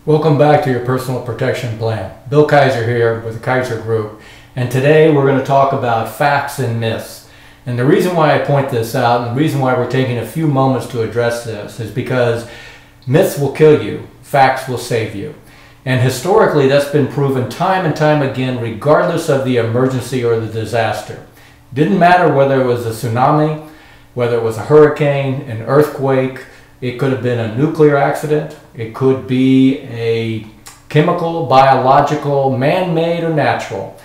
Welcome back to your personal protection plan. Bill Kaiser here with the Kaiser Group, and today we're going to talk about facts and myths. And the reason why I point this out and the reason why we're taking a few moments to address this is because myths will kill you, facts will save you. And historically that's been proven time and time again, regardless of the emergency or the disaster. Didn't matter whether it was a tsunami, whether it was a hurricane, an earthquake, it could have been a nuclear accident, it could be a chemical, biological, man-made or natural.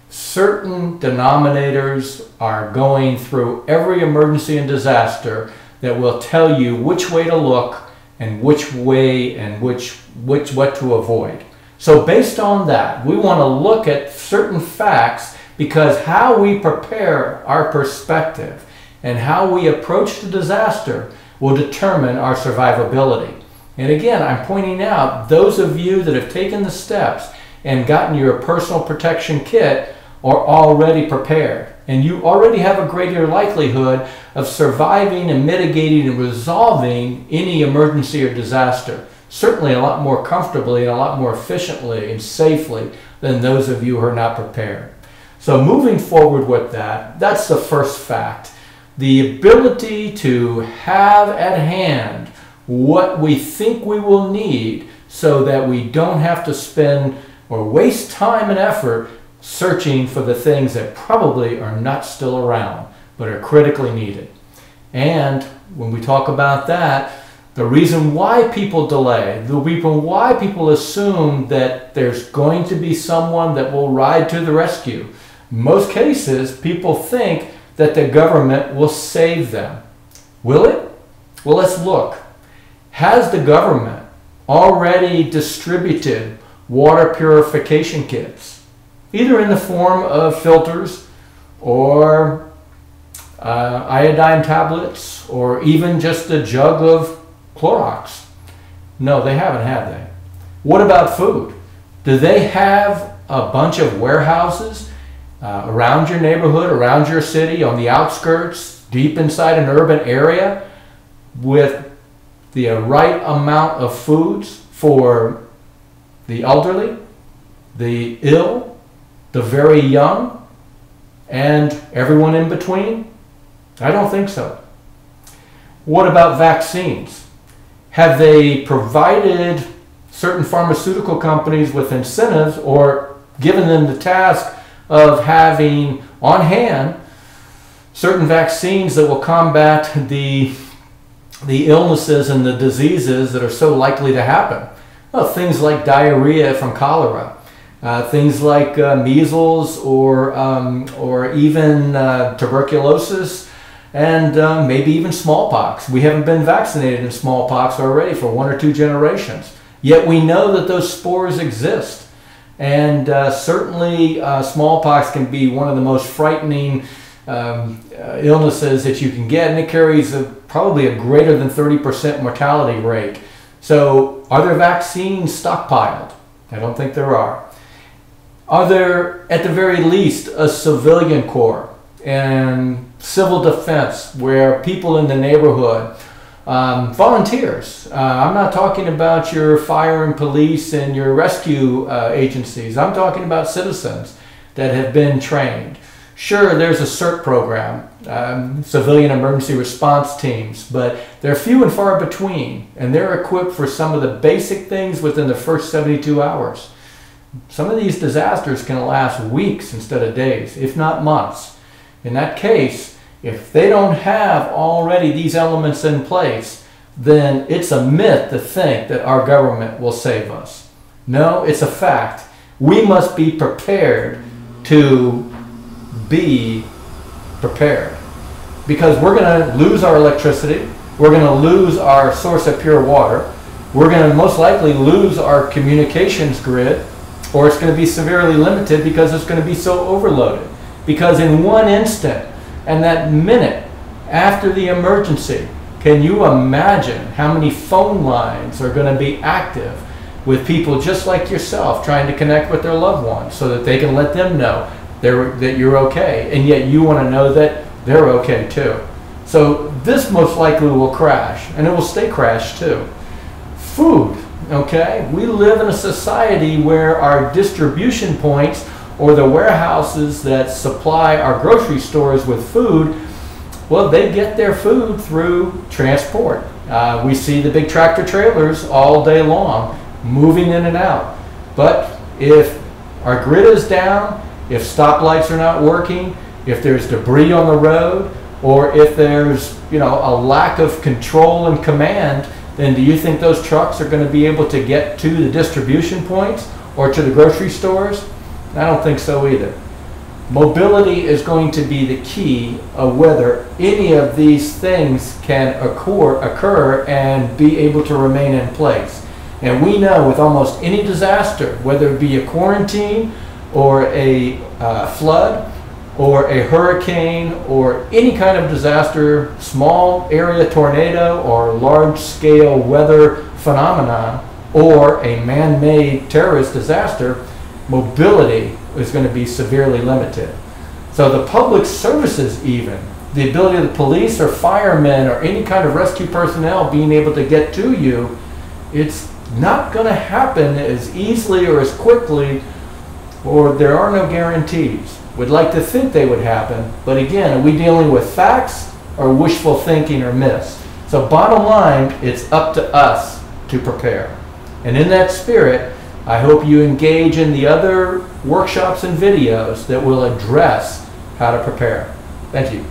Certain denominators are going through every emergency and disaster that will tell you which way to look and which way and what to avoid. So based on that, we want to look at certain facts because how we prepare our perspective and how we approach the disaster will determine our survivability. And again, I'm pointing out those of you that have taken the steps and gotten your personal protection kit are already prepared. And you already have a greater likelihood of surviving and mitigating and resolving any emergency or disaster. Certainly a lot more comfortably and a lot more efficiently and safely than those of you who are not prepared. So moving forward with that, that's the first fact. The ability to have at hand what we think we will need so that we don't have to spend or waste time and effort searching for the things that probably are not still around but are critically needed. And when we talk about that, the reason why people delay, the reason why people assume that there's going to be someone that will ride to the rescue. In most cases, people think that the government will save them. Will it? Well, let's look. Has the government already distributed water purification kits, either in the form of filters or iodine tablets or even just a jug of Clorox? No, they haven't, have they? What about food? Do they have a bunch of warehouses around your neighborhood, around your city, on the outskirts, deep inside an urban area with the right amount of foods for the elderly, the ill, the very young, and everyone in between? I don't think so. What about vaccines? Have they provided certain pharmaceutical companies with incentives or given them the task of having on hand certain vaccines that will combat the illnesses and the diseases that are so likely to happen? Well, things like diarrhea from cholera, things like measles or even tuberculosis, and maybe even smallpox. We haven't been vaccinated in smallpox already for 1 or 2 generations. Yet we know that those spores exist. And certainly smallpox can be one of the most frightening illnesses that you can get, and it carries probably a greater than 30% mortality rate. So are there vaccines stockpiled? I don't think there are. Are there, at the very least, a civilian corps and civil defense where people in the neighborhood, volunteers, I'm not talking about your fire and police and your rescue agencies, I'm talking about citizens that have been trained. Sure, there's a CERT program, civilian emergency response teams, but they're few and far between, and they're equipped for some of the basic things within the first 72 hours. Some of these disasters can last weeks instead of days, if not months. In that case, if they don't have already these elements in place, then it's a myth to think that our government will save us. No, it's a fact. We must be prepared to be prepared, because we're going to lose our electricity, we're going to lose our source of pure water, we're going to most likely lose our communications grid, or it's going to be severely limited because it's going to be so overloaded. Because in one instant, and that minute after the emergency, can you imagine how many phone lines are going to be active with people just like yourself trying to connect with their loved ones so that they can let them know that you're okay, and yet you want to know that they're okay too. So this most likely will crash, and it will stay crashed too. Food. Okay, we live in a society where our distribution points, or the warehouses that supply our grocery stores with food, well, they get their food through transport. We see the big tractor trailers all day long moving in and out. But if our grid is down, if stoplights are not working, if there's debris on the road, or if there's, a lack of control and command, then do you think those trucks are going to be able to get to the distribution points or to the grocery stores? I don't think so either. Mobility is going to be the key of whether any of these things can occur and be able to remain in place. And we know with almost any disaster, whether it be a quarantine or a flood or a hurricane or any kind of disaster, small area tornado or large scale weather phenomenon or a man-made terrorist disaster, mobility is going to be severely limited. So the public services, even the ability of the police or firemen or any kind of rescue personnel being able to get to you, it's not going to happen as easily or as quickly, or there are no guarantees. We'd like to think they would happen, but again, are we dealing with facts or wishful thinking or myths? So bottom line, it's up to us to prepare. And in that spirit, I hope you engage in the other workshops and videos that will address how to prepare. Thank you.